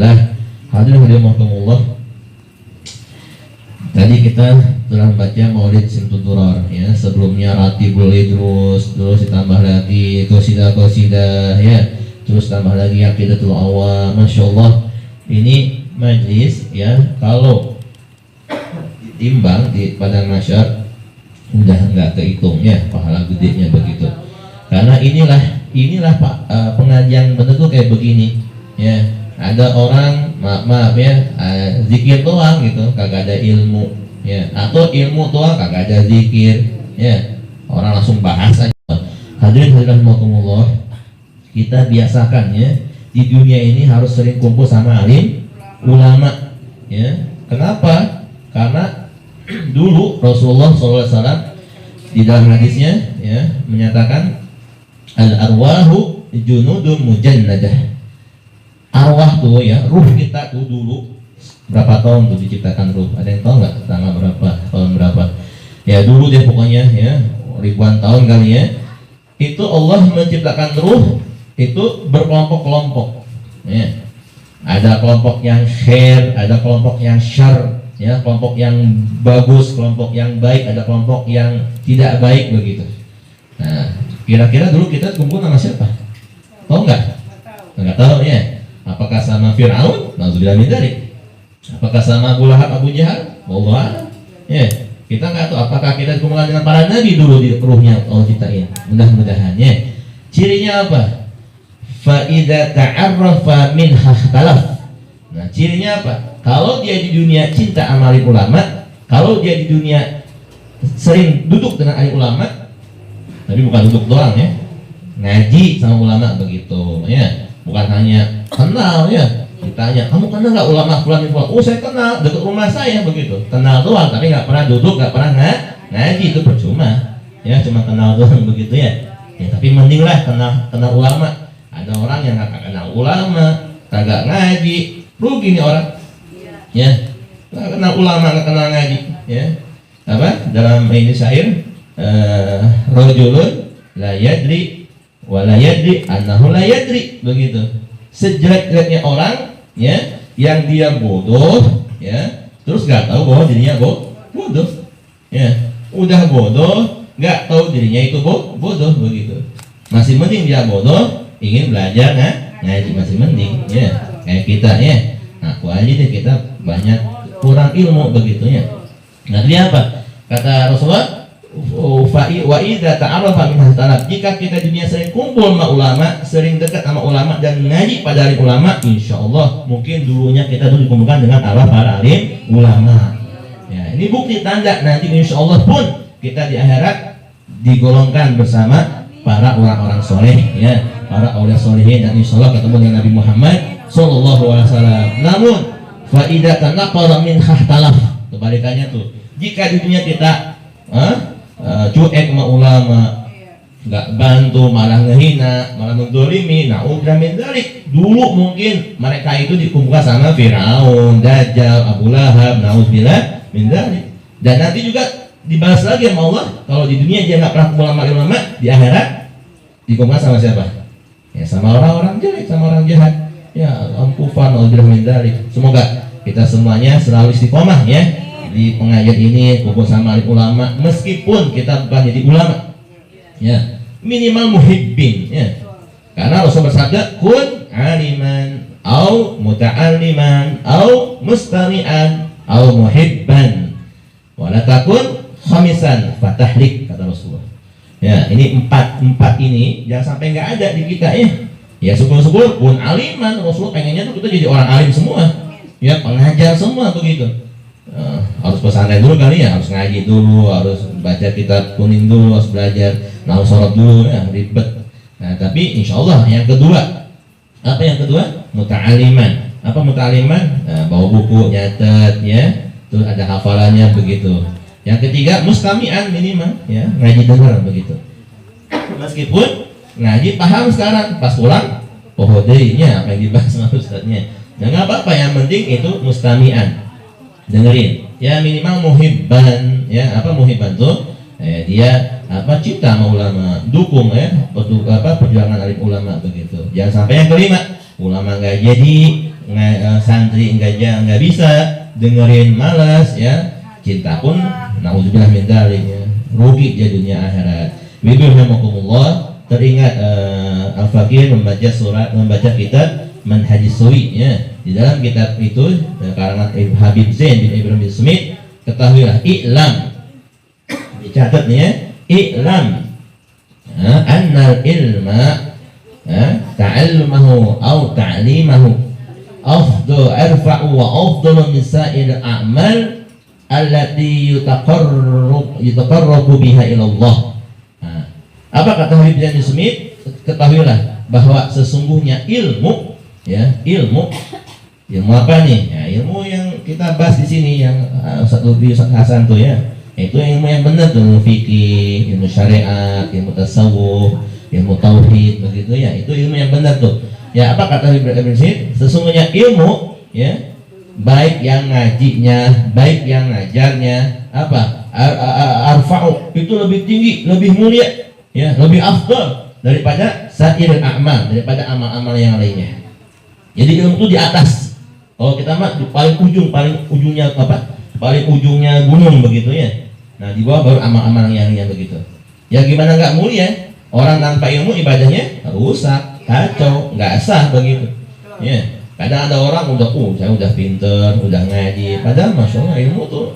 Alhamdulillah. Hadirin rahimakumullah. Tadi kita telah membaca Maulid Simtud Durar ya. Sebelumnya Ratibul Idrus, terus ditambah lagi qasidah-qasidah ya. Terus tambah lagi Aqidatul Awam. Masyaallah. Ini majlis ya, kalau ditimbang di padang mahsyar udah nggak kehitung ya pahala gedenya begitu. Karena inilah Pak, pengajian bener tuh kayak begini ya. Ada orang maaf ya, zikir doang gitu, kagak ada ilmu ya, atau ilmu doang kagak ada zikir ya, orang langsung bahas aja. Hadirin rahimakumullah, kita biasakan ya, di dunia ini harus sering kumpul sama alim ulama ya. Kenapa? Karena dulu Rasulullah SAW di dalam hadisnya ya menyatakan al arwahu junudun mujannadah. Arwah tuh ya, ruh kita tuh dulu berapa tahun tuh diciptakan ruh? Ada yang tahu nggak tanggal berapa, tahun berapa? Ya dulu deh pokoknya ya, ribuan tahun kali ya. Itu Allah menciptakan ruh itu berkelompok-kelompok ya. Ada kelompok yang khair, ada kelompok yang syar ya, kelompok yang bagus, kelompok yang baik, ada kelompok yang tidak baik begitu. Nah, kira-kira dulu kita kumpul sama siapa? Tahu nggak? Nggak tahu ya. Apakah sama Fir'aun? Nauzubillah min dzalik. Apakah sama Abu Lahab, Abu Jahal? Wallah. Ya, kita nggak tahu apakah kita dikumpulkan dengan para nabi dulu di ruhnya Allah ciptain. Mudah-mudahan ya. Cirinya apa? Fa idza ta'arrafa min ikhtalaf. Nah, cirinya apa? Kalau dia di dunia cinta sama alim ulama, kalau dia di dunia sering duduk dengan alim ulama, tapi bukan duduk doang ya, ngaji sama ulama begitu ya. Bukan hanya kenal ya, ditanya kamu kenal nggak ulama fulan fulan? Oh saya kenal, dekat rumah saya begitu. Kenal doang, tapi nggak pernah duduk, nggak pernah ngaji, itu percuma ya, cuma kenal doang begitu ya. Ya tapi mendinglah kenal ulama. Ada orang yang nggak kenal ulama, kagak ngaji, rugi nih orang ya. Nggak kenal ulama, nggak kenal ngaji ya. Apa dalam ini syair, rajulun la yadri wala yadri annahu la yadri, begitu. Sejelek-jeleknya orang ya, yang dia bodoh ya, terus nggak tahu bahwa dirinya bodoh ya. Udah bodoh nggak tahu dirinya itu bodoh begitu. Masih mending dia bodoh ingin belajar ngaji, masih mending ya. Kayak kita ya, aku aja deh kita banyak kurang ilmu begitu ya. Nah dia apa kata Rasulullah, wa idza ta'arafa min ihtalaf. Jika kita dunia sering kumpul sama ulama, sering dekat sama ulama dan ngaji pada alim ulama, insyaallah mungkin dulunya kita tuh dikumpulkan dengan arwah para alim ulama. Ya, ini bukti tanda nanti insyaallah pun kita di akhirat digolongkan bersama para orang-orang soleh ya, para aulia solehin, dan insyaallah ketemu dengan Nabi Muhammad sallallahu alaihi wasallam. Namun fa idza tanaqara min ihtalaf, kebalikannya tuh, jika di dunia kita cuek sama ulama, nggak bantu, malah ngehina, malah mendolimi, na'udzubillah min dzalik. Dulu mungkin mereka itu dikumpulkan sama Fir'aun, Dajjal, Abu Lahab, na'udzubillah min dzalik. Dan nanti juga dibalas lagi sama Allah, kalau di dunia dia nggak pernah kumpul sama ulama, di akhirat dikumpulkan sama siapa? Ya sama orang-orang jelek, sama orang jahat. Ya ampufan, na'udzubillah min dzalik. Semoga kita semuanya selalu istiqomah ya di pengajian ini, kumpul sama alim ulama, meskipun kita bukan jadi ulama ya, minimal muhibbin ya. Karena Rasul bersabda, kun aliman au muta'alliman au mustami'an au muhibban wala takun khamisan fatahlik, kata Rasulullah ya. Ini empat ini jangan sampai nggak ada di kita ya. Ya syukur-syukur kun aliman, Rasulullah pengennya tuh kita jadi orang alim semua ya, pengajar semua begitu. Harus pesantren dulu kali ya, harus ngaji dulu, harus baca kitab kuning dulu, harus belajar nahu sholat dulu ya, ribet. Nah tapi insya Allah yang kedua, apa yang kedua? Muta'aliman. Apa muta'aliman? Nah, bawa buku, nyatet ya, terus ada hafalannya begitu. Yang ketiga mustami'an, minimal ya, ngaji dengar begitu. Meskipun ngaji paham sekarang, pas pulang oh deh-nya apa yang dibahas sama ustadznya. Nah nggak apa-apa, yang penting itu mustami'an, dengerin ya, minimal muhibban ya. Apa muhibban tuh? Dia apa, cinta sama ulama, dukung ya perjuangan alim ulama begitu. Jangan sampai yang kelima, ulama nggak jadi santri nggak bisa dengerin, malas ya, cinta pun naudzubillah min dzalik ya, rugi dia dunia akhirat. Bismillahirrahmanirrahim. Teringat Al-Fakir membaca kitab Manhajis Suwi ya. Di dalam kitab itu karangan Habib Zain bin Ibrahim bin Smith, ketahuilah, i'lam, dicatat nih ya, i'lam annal ilma ta'allumahu au ta'limahu afdal arfa'u wa afdalu min sa'il a'mal allati yutaqarrabu biha ila Allah. Apa kata Habib Zain bin Smith? Ketahuilah bahwa sesungguhnya ilmu ya, ilmu apa nih? Ya, ilmu yang kita bahas di sini yang Ustaz Hasan tuh ya. Itu ilmu yang benar tuh, ilmu fikih, ilmu syariat, ilmu tasawuf, ilmu tauhid begitu ya. Itu ilmu yang benar tuh. Ya, apa kata Habib Zain bin Smith? Sesungguhnya ilmu ya, baik yang ngajinya, baik yang ngajarnya, apa? Arfa'u, itu lebih tinggi, lebih mulia ya, lebih afdal daripada sa'irul a'mal, daripada amal-amal yang lainnya. Jadi ilmu itu di atas. Kalau kita mah di paling ujungnya apa? Paling ujungnya gunung begitu ya. Nah, di bawah baru amal-amal yang begitu. Ya gimana nggak mulia? Orang tanpa ilmu ibadahnya rusak, kacau, nggak sah begitu. Ya. Kadang ada orang saya udah pinter, udah ngaji, padahal masya Allah ilmu tuh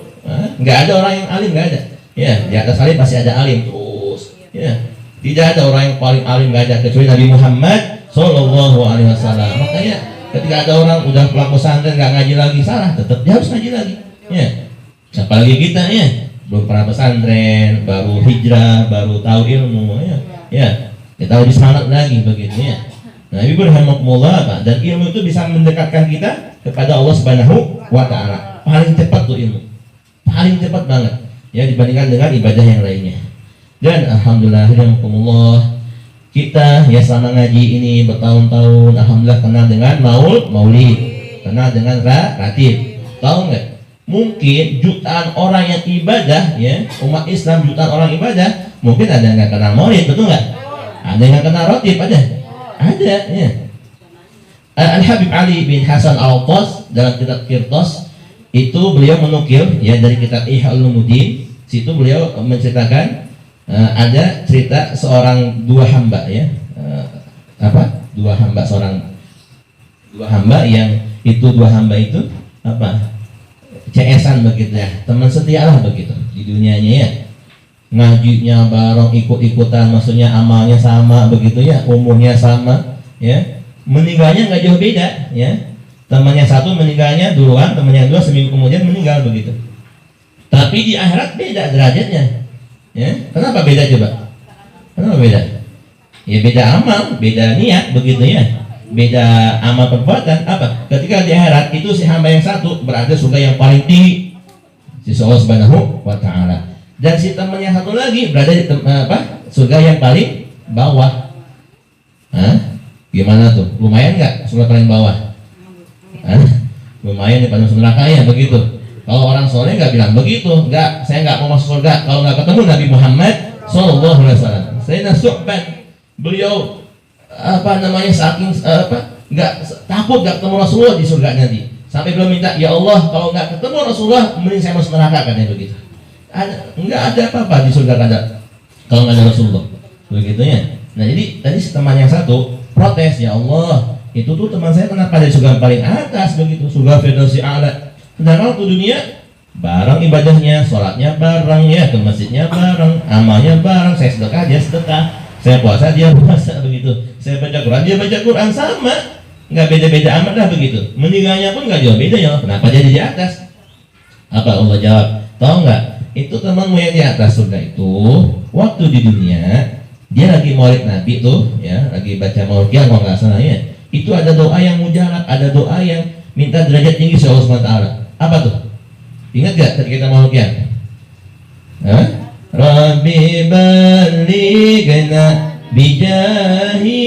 nggak ada orang yang alim, nggak ada. Ya, di atas alim pasti ada alim terus. Ya, tidak ada orang yang paling alim, nggak ada, kecuali Nabi Muhammad Sallallahu Alaihi Wasallam. Makanya ketika ada orang udah pulang pesantren nggak ngaji lagi, salah, tetap dia harus ngaji lagi. Ya, apalagi kita ya belum pernah pesantren, baru hijrah, baru tahu ilmu ya kita lebih semangat lagi begitu ya. Nah, ibu rahimahumullah, Pak, dan ilmu itu bisa mendekatkan kita kepada Allah Subhanahu wa Ta'ala. Paling cepat tuh ilmu, paling cepat banget ya dibandingkan dengan ibadah yang lainnya. Dan alhamdulillah kita ya selama ngaji ini bertahun-tahun, alhamdulillah kenal dengan maulid, kenal dengan ratib. Tahu nggak? Mungkin jutaan orang yang ibadah ya, umat Islam jutaan orang ibadah, mungkin ada yang nggak kenal maulid, betul nggak? Ada yang nggak kenal ratib, ada ya. Al-Habib Ali bin Hasan Al-Qas dalam kitab Qirtas itu beliau menukil ya dari kitab Ihya Ulumuddin. Situ beliau menceritakan ada cerita seorang dua hamba ya, dua hamba yang itu dua hamba itu apa? CS-an begitu ya, teman setia lah begitu di dunianya ya, ngajinya bareng, ikut-ikutan, maksudnya amalnya sama begitu ya, umurnya sama ya, meninggalnya nggak jauh beda ya, temannya satu meninggalnya duluan, temannya dua seminggu kemudian meninggal begitu, tapi di akhirat beda derajatnya ya. Kenapa beda coba? Kenapa beda? Ya beda amal, beda niat begitu ya, beda amal perbuatan. Apa? Ketika di akhirat itu si hamba yang satu berada surga yang paling tinggi, si Allah Subhanahu wa Ta'ala, dan si teman yang satu lagi berada di surga yang paling bawah. Gimana tuh? Lumayan nggak surga paling bawah? Lumayan di paling neraka ya begitu. Kalau orang soleh nggak bilang begitu, nggak, saya nggak mau masuk surga kalau nggak ketemu Nabi Muhammad Sallallahu Alaihi Wasallam. Sayyidina Syu'ban, beliau saking nggak takut nggak ketemu Rasulullah di surga nanti, sampai beliau minta, ya Allah kalau nggak ketemu Rasulullah mending saya masuk neraka, katanya begitu. Nggak ada apa-apa di surga kalau nggak ada Rasulullah begitu ya. Nah, jadi tadi teman yang satu protes, ya Allah itu tuh teman saya kenapa di surga paling atas begitu, surga Firdausi A'la, sedangkan waktu dunia bareng ibadahnya, sholatnya bareng ya, ke masjidnya bareng, amalnya bareng, saya sedekah dia sedekah, saya puasa dia puasa begitu, saya baca Quran dia baca Quran, sama, nggak beda-beda amat lah begitu. Meninggalnya pun nggak jauh beda ya, kenapa jadi di atas? Apa Allah jawab? Tahu nggak? Itu temanmu yang di atas surga itu waktu di dunia dia lagi maulid Nabi tuh ya, lagi baca maulid kalau nggak salah ya, itu ada doa yang mujarab, ada doa yang minta derajat tinggi si Allah SWT. Apa tuh? Ingat gak ketika kita maulid ya? Rabbi balighna bijahi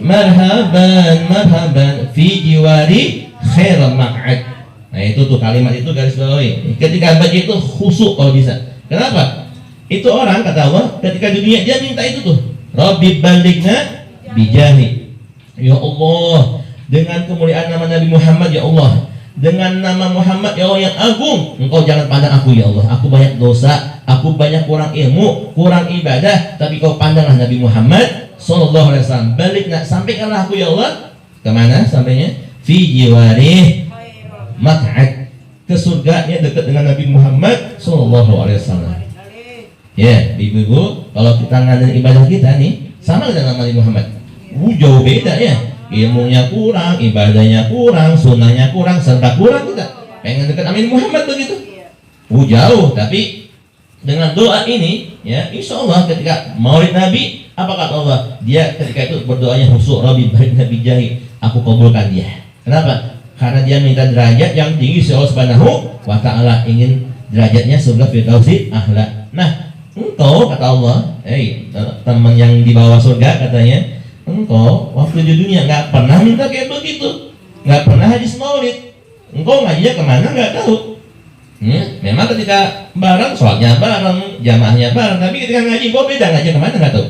marhaban fi jiwari khairal maq'ad. Nah, itu tuh kalimat itu garis bawahi. Ketika baca itu khusyuk kalau bisa. Kenapa? Itu orang kata Allah ketika dunia dia minta itu tuh. Rabbi balighna bijahi. Ya Allah, dengan kemuliaan nama Nabi Muhammad ya Allah, dengan nama Muhammad ya Allah yang agung, Engkau jangan pandang aku ya Allah, aku banyak dosa, aku banyak kurang ilmu, kurang ibadah, tapi Kau pandanglah Nabi Muhammad sallallahu alaihi wasallam. Balik nak sampaikanlah aku ya Allah kemana sampainya? Fi jiwarih maq'ad, ke surganya dekat dengan Nabi Muhammad sallallahu alaihi wasallam. Ya, ibu-ibu, kalau kita ngadain ibadah kita nih sama dengan Nabi Muhammad, jauh beda ya. Ilmunya kurang, ibadahnya kurang, sunnahnya kurang, serba kurang kita. Pengen dekat Nabi Muhammad begitu. Jauh, tapi dengan doa ini ya, insya Allah ketika maulid Nabi, apa kata Allah? Dia ketika itu berdoanya khusyuk, Rabbi barik Nabi jahi, aku kabulkan dia. Kenapa? Karena dia minta derajat yang tinggi, Allah Subhanahu wa ta'ala ingin derajatnya surga firdausi a'la. Nah, engkau kata Allah, teman yang di bawah surga katanya, engkau waktu di dunia nggak pernah minta kayak begitu, nggak pernah hadis maulid, engkau ngajinya kemana nggak tahu. Memang ketika bareng, sholatnya bareng, jamaahnya bareng, tapi ketika ngaji engkau beda, ngaji kemana nggak tahu.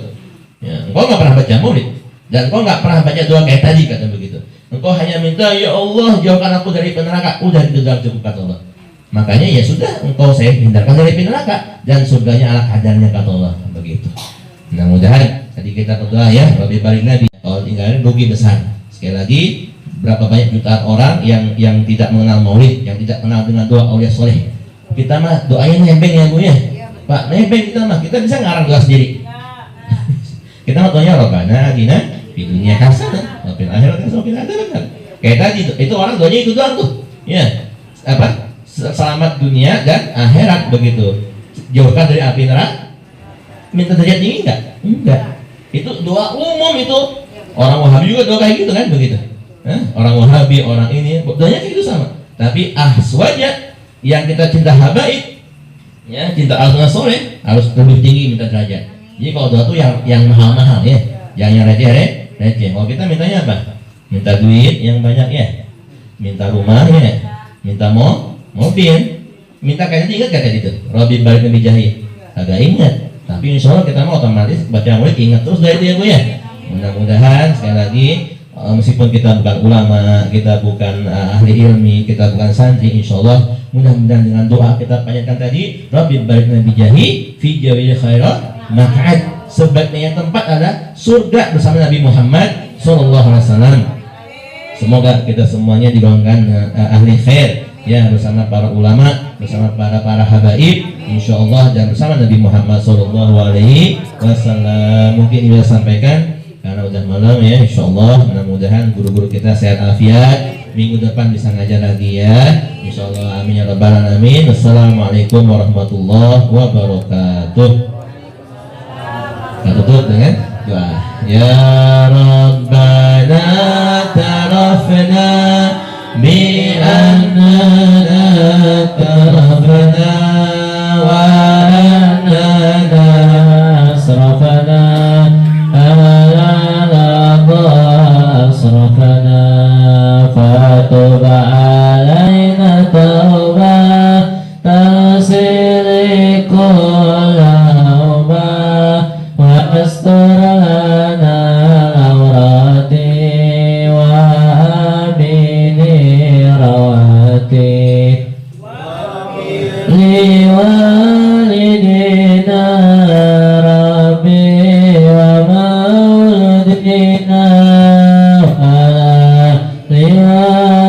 Engkau nggak pernah baca maulid, dan engkau nggak pernah baca doa kayak tadi kata begitu. Engkau hanya minta ya Allah jauhkan aku dari neraka, udah didengar cukup kata Allah. Makanya ya sudah, engkau saya hindarkan dari neraka dan surganya ala kadarnya kata Allah begitu. Mudah-mudahan tadi kita berdoa ya, Rabbi barik Nabi. Kalau tinggalin rugi besar. Sekali lagi, berapa banyak jutaan orang yang tidak mengenal maulid, yang tidak kenal dengan doa aulia soleh. Kita mah doanya nebeng ya Bu ya. Pak, nebeng kita mah, kita bisa ngarang doa sendiri. Kita mah doanya Rabbana atina fid dunya hasanah wa fil akhirati hasanah wa qina adzabannar. Kayak tadi itu orang doanya itu doang tuh. Ya. Apa? Selamat dunia dan akhirat begitu. Jauhkan dari api neraka. Minta derajat tinggi enggak? Itu doa umum itu. Orang Wahabi juga doa kayak gitu kan begitu. Orang Wahabi, orang ini doanya kayak gitu sama. Tapi ahswaja yang kita cinta habaib, ya cinta al-sunnah soleh harus lebih tinggi minta derajat. Jadi kalau doa tuh yang mahal-mahal ya, yang receh. Kalau kita mintanya apa? Minta duit yang banyak ya, minta rumah ya, minta mobil, minta kayak tadi, ingat gak tadi itu? Rabbi barik Nabi jahi. Agak ingat, tapi insya Allah kita mau otomatis baca murid ingat terus dari itu ya Bu ya. Mudah-mudahan sekali lagi meskipun kita bukan ulama, kita bukan ahli ilmi, kita bukan santri, insya Allah mudah-mudahan dengan doa kita panjatkan tadi, Rabbi barik Nabi jahi fi jawil khairat maq'ad, sebaiknya tempat adalah surga bersama Nabi Muhammad sallallahu alaihi wasallam. Semoga kita semuanya digolongkan ahli khair ya, bersama para ulama, bersama para habaib insyaallah, dan bersama Nabi Muhammad sallallahu alaihi wasallam. Mungkin ini bisa sampaikan karena udah malam ya, insyaallah mudah-mudahan guru-guru kita sehat afiat, minggu depan bisa ngajar lagi ya insyaallah, amin ya rabbal alamin. Assalamualaikum warahmatullahi wabarakatuh. Kita tutup dengan doa. Ya Rabbana tarafna bi annana tarafna wa annana asrafna asrafna fatub alaina tawbah tasiri kullahuma wa astur lana awrati wa amini rawati li walidina rabbi wa maulidina wa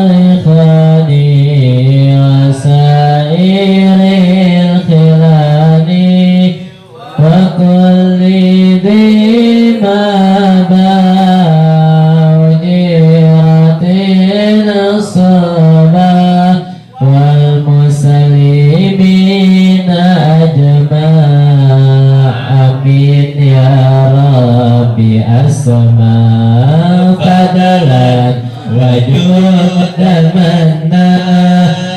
li khani wa sairil khilani wa kulli bima ba'udiratin as-sabah wal muslimin ajma' amin ya rabbi asma fadalan wajudan manna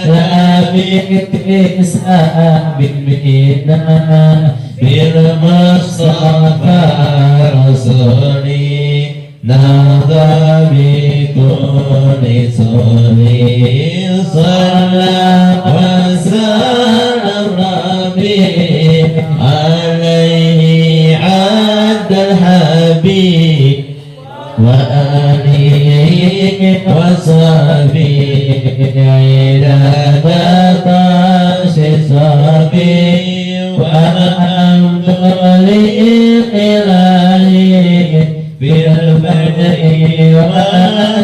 la bi'isa'abin bina bil mustafa rasuli nada bi kulli suli sallallahu wa sallam rabbi alaihi adal habib wa alihi وصحبه عدد صحبه والحمد لله في البدء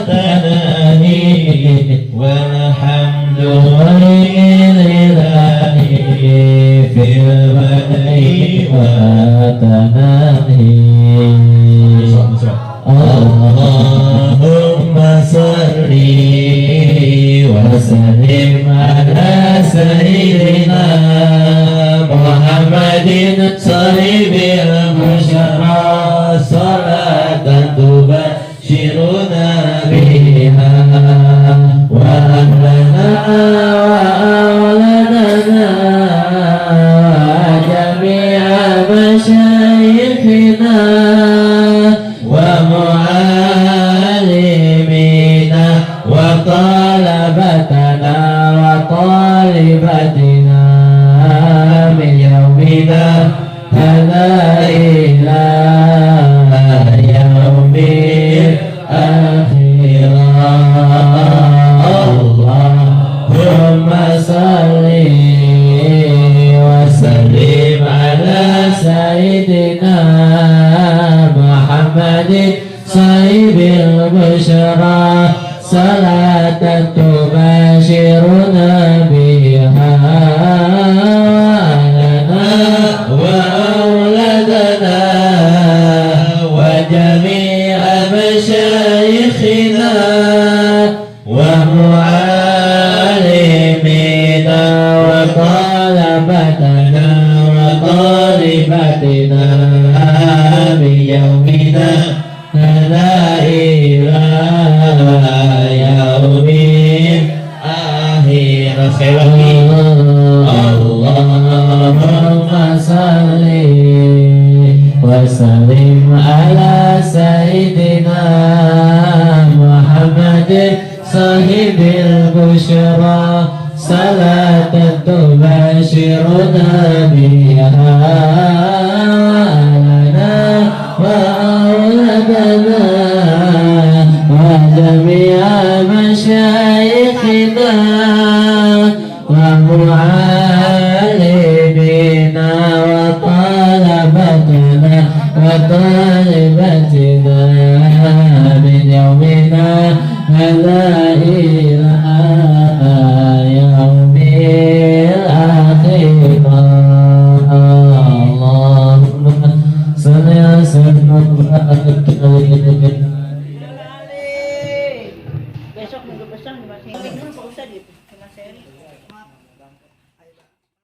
والتناهي والحمد لله في البدء والتناهي اللهم صل وسلم على سيدنا محمد صاحب البشرى صلاة تبشرنا بها وأهلنا وأولادنا وجميع مشايخنا ومعلمينا وطلبتنا وطالباتنا من يومنا هذا إلى يوم الآخرة اللهم صل وسلم على سيدنا محمد صاحب البشرى صلاة تبشرنا بها لنا وأولادنا وجميع مشايخنا ومعلمينا وطلبتنا وطالباتنا بيومنا هذا إلى يوم آخر اللهم صل وسلم على سيدنا محمد صاحب البشرى صلاة تبشرنا بها لنا وأولادنا وجميع مشايخنا ومعلمينا وطلبتنا وطالباتنا من يومنا هذا إلى يوم الآخرة اللهم صل وسلم وبارك عليه. Besok minggu besok di Mas Heri. Pak Ustadz gitu, di Mas Heri.